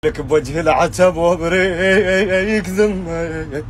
لك بوجه العتب وبريك ذمه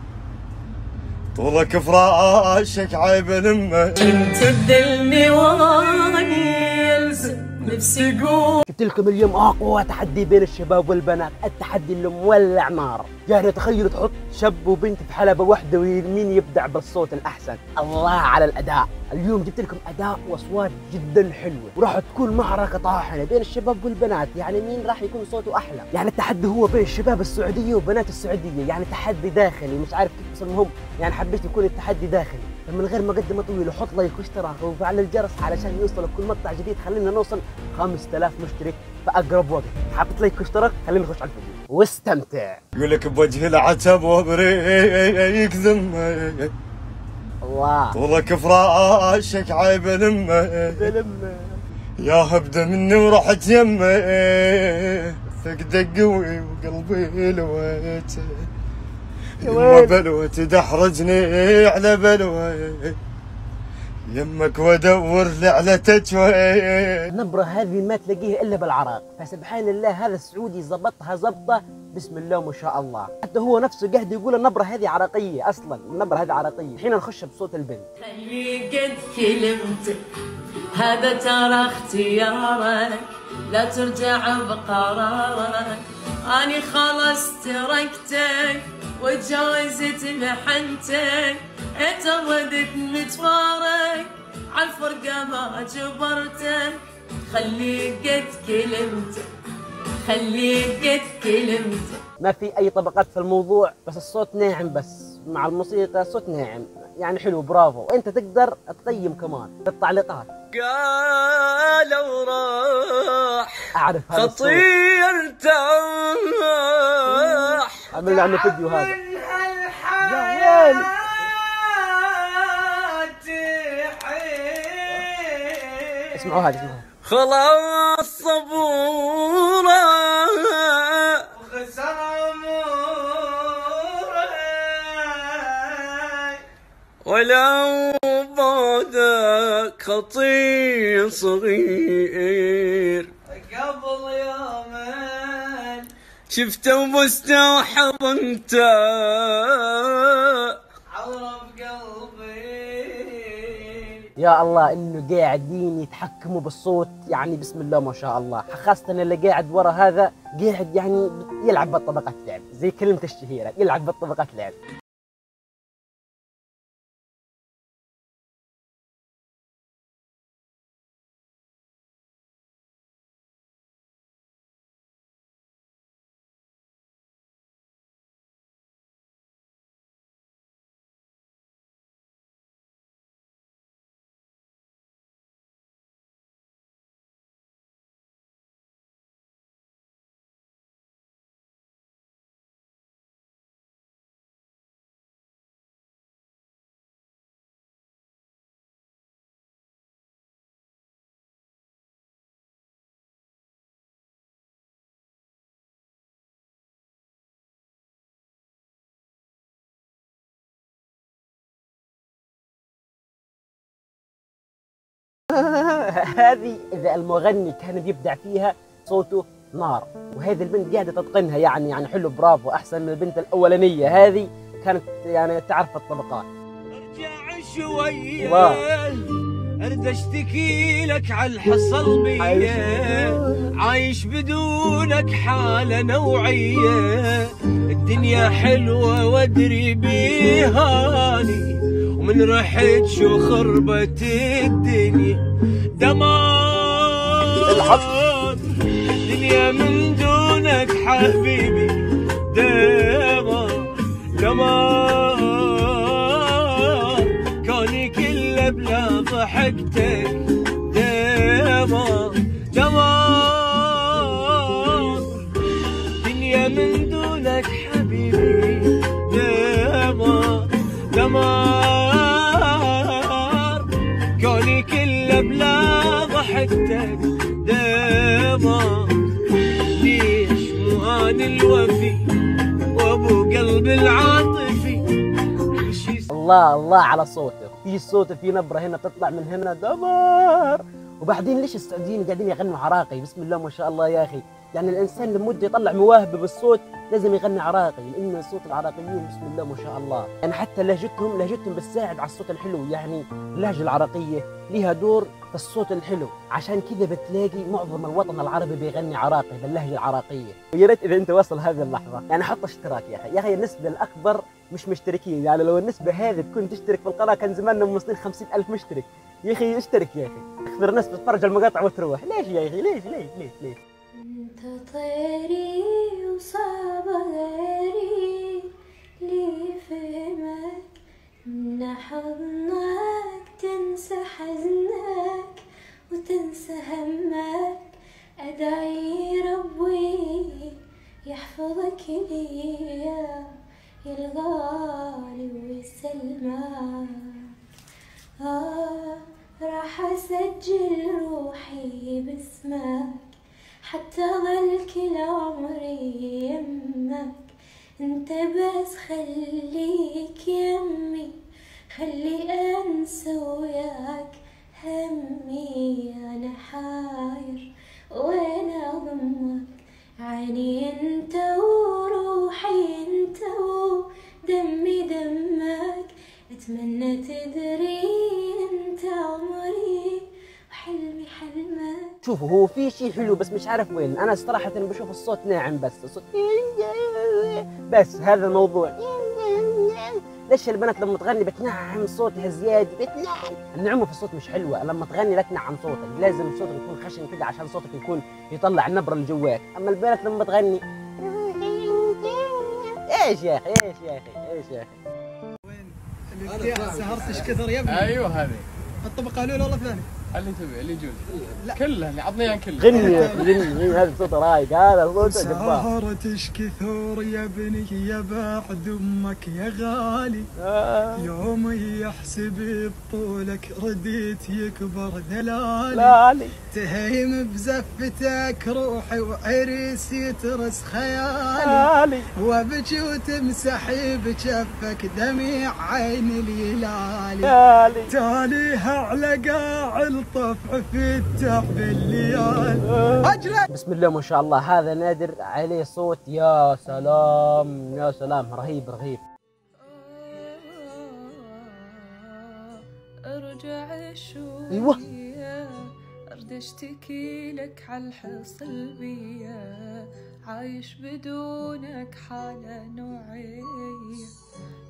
طولك فراشك عيب لمه انت تدلني وانا يلزم نفسي اقول. جبت لكم اليوم اقوى تحدي بين الشباب والبنات، التحدي اللي مولع نار. يعني تخيلوا تحط شاب وبنت في حلبة واحدة ومين يبدع بالصوت الأحسن. الله على الأداء. اليوم جبت لكم أداء وأصوات جدا حلوة، وراح تكون معركة طاحنة بين الشباب والبنات، يعني مين راح يكون صوته أحلى. يعني التحدي هو بين الشباب السعودية وبنات السعودية، يعني تحدي داخلي مش عارف كيف، بس المهم يعني حبيت يكون التحدي داخلي. فمن غير مقدمة طويلة حط لايك واشتراك وفعل الجرس علشان يوصلك كل مقطع جديد. خلينا نوصل 5000 مشترك في أقرب وقت. حطيت لايك واشتراك، خلينا نخش على الفيديو واستمتع. يقولك بوجه العتب وبريك ذمه الله طولك فراشك عيب لمه يا هبده مني ورحت يمه ثقدك قوي وقلبي لويته يما بلوتي دحرجني على بلوي يمك وادور لي على تجوي. النبرة هذه ما تلاقيها الا بالعراق، فسبحان الله هذا السعودي زبطها زبطه بسم الله ما شاء الله. حتى هو نفسه قاعد يقول النبرة هذه عراقيه، اصلا النبرة هذه عراقيه. الحين نخش بصوت البنت. خلي قد كلمتك هذا ترى اختيارك، لا ترجع بقرارك. اني خلاص تركتك وجاوزت محنتك، اتردت متفارق عالفرقه ما جبرتك. خلي قد كلمتك خلي قد كلمتك. ما في اي طبقات في الموضوع، بس الصوت ناعم، بس مع الموسيقى صوت ناعم، يعني حلو برافو. وانت تقدر تقيم كمان في التعليقات. قالوا راح اعرف هذا خطير تاح عملنا عنه فيديو هذا. يا ويلي اسمعوا هذا، اسمعوا خلاص صبورة وخسر عموري ولو بعدك خطي صغير قبل يومين شفته ومستوحب انت عورة بقلبي. يا الله انه قاعدين يتحكموا بالصوت، يعني بسم الله ما شاء الله. خاصة اللي قاعد ورا هذا قاعد يعني يلعب بالطبقات لعب، زي كلمة الشهيرة يلعب بالطبقات لعب. هذه اذا المغني كان بيبدع فيها صوته نار، وهذه البنت قاعده تتقنها، يعني حلو برافو، احسن من البنت الاولانيه. هذه كانت يعني تعرف الطبقات. ارجع شويه ارد اشتكي لك على الحصل بيه، عايش بدونك حاله نوعيه. الدنيا حلوه وادري بيهاني، ومن رحت شو خربت الدنيا دمار. الدنيا من دونك حبيبي دمار دمار. كوني كله بلا ضحكتك دمار دمار. الدنيا من دونك حبيبي دمار دمار. كوني كله بلا ضحكتك دمار. ليش مو انا الوفي وابو قلب العاطفي. الله الله على صوته، في صوته في نبره هنا تطلع من هنا دمار. وبعدين ليش السعوديين قاعدين يغنوا عراقي؟ بسم الله ما شاء الله يا اخي. يعني الانسان لما بده يطلع مواهبه بالصوت لازم يغني عراقي، لان صوت العراقيين بسم الله ما شاء الله، يعني حتى لهجتهم بتساعد على الصوت الحلو. يعني اللهجه العراقيه لها دور في الصوت الحلو، عشان كذا بتلاقي معظم الوطن العربي بيغني عراقي باللهجه العراقيه. ويا ريت اذا انت واصل هذه اللحظه يعني حط اشتراك يا اخي، يا اخي النسبه الاكبر مش مشتركين، يعني لو النسبه هذه تكون تشترك في القناه كان زماننا موصلين 50,000 مشترك. يا اخي اشترك يا اخي، اكثر ناس تتفرج المقاطع وتروح. ليش يا اخي؟ ليش؟ انت طيري وصعب غيري لي فهمك، من حضنك تنسى حزنك وتنسى همك، ادعي ربي يحفظك ليا يا الغالي ويسلمك. راح اسجل روحي باسمك حتى ظل كل عمري يمك، انت بس خليك يمي، خلي انسى وياك همي. انا حاير وانا ضمك، عيني انت وروحي انت ودمي دمك، اتمنى تدري انت عمري وحلمي حلمك. شوفوا هو في شيء حلو بس مش عارف وين. انا صراحه بشوف الصوت ناعم، بس الصوت بس هذا الموضوع. ليش البنات لما تغني بتنعم صوتها زياده؟ بتنعم النعومه في الصوت مش حلوه، لما تغني لا تنعم صوتك، لازم صوتك يكون خشن كده عشان صوتك يكون يطلع النبره اللي جواك. اما البنات لما تغني ايش يا اخي؟ اللي سهرتش كثر يا ابني. ايوه هذه الطبقه الاولى ولا الثانيه؟ اللي تبي اللي يجون كلها عطني كلها. غني هذا صوت رايق، هذا صوته جبار. سهرتش كثر يا ابني يا بعد امك يا غالي، يوم يحسب بطولك رديت يكبر دلالي، تهيم بزفتك روحي وعريس يترس خيالي، وابكي وتمسح بجفك دميع عين الهلالي، تاليها على قاع الطفع في التعب الليالي. بسم الله ما شاء الله، هذا نادر عليه صوت يا سلام يا سلام، رهيب. ارجع شوية ايوه ارد اشتكي لك عالحصل بيا، عايش بدونك حالة نوعية،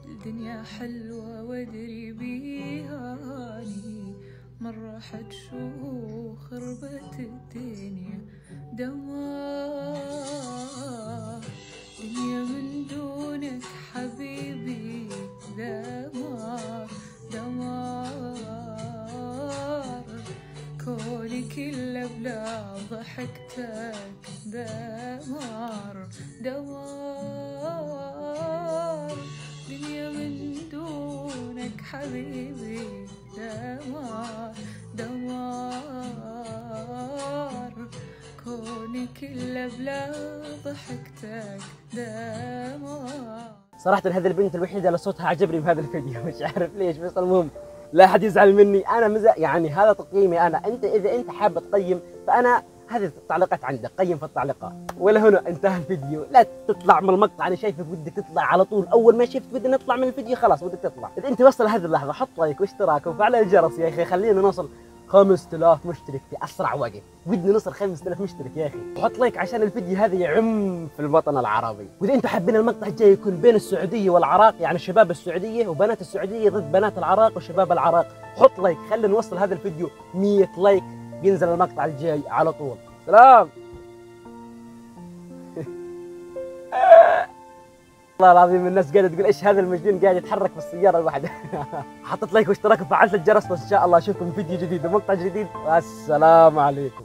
الدنيا حلوة وادري بيها اني مرة حتشوف خربت الدنيا دمار، دنيا من دونك حبيبي دمار، كوني كله بلا ضحكتك دمار، دنيا من دونك حبيبي دمار، كوني كله بلا ضحكتك دمار. صراحة هذه البنت الوحيدة اللي صوتها عجبني بهذا الفيديو، مش عارف ليش، بس المهم لا أحد يزعل مني، أنا يعني هذا تقييمي أنا. أنت إذا أنت حاب تقيم فأنا هذه التعليقات عندك، قيم في التعليقات. ولا هنا انتهى الفيديو، لا تطلع من المقطع، أنا شايفك ودك تطلع على طول، أول ما شفت بدنا نطلع من الفيديو خلاص ودك تطلع. إذا أنت وصل هذه اللحظة حط لايك واشتراك وفعل الجرس يا أخي، خلينا نوصل 5000 مشترك في اسرع وقت، ودنا نوصل 5000 مشترك يا اخي، وحط لايك عشان الفيديو هذا يعم في الوطن العربي. واذا انتم حابين المقطع الجاي يكون بين السعوديه والعراق، يعني شباب السعوديه وبنات السعوديه ضد بنات العراق وشباب العراق، حط لايك، خلينا نوصل هذا الفيديو 100 لايك، بينزل المقطع الجاي على طول. سلام. والله العظيم الناس قاعده تقول ايش هذا المجنون قاعد يتحرك في السياره لوحده. حطيت لايك واشتراك وفعلت الجرس، وان شاء الله اشوفكم فيديو جديد ومقطع جديد، والسلام عليكم.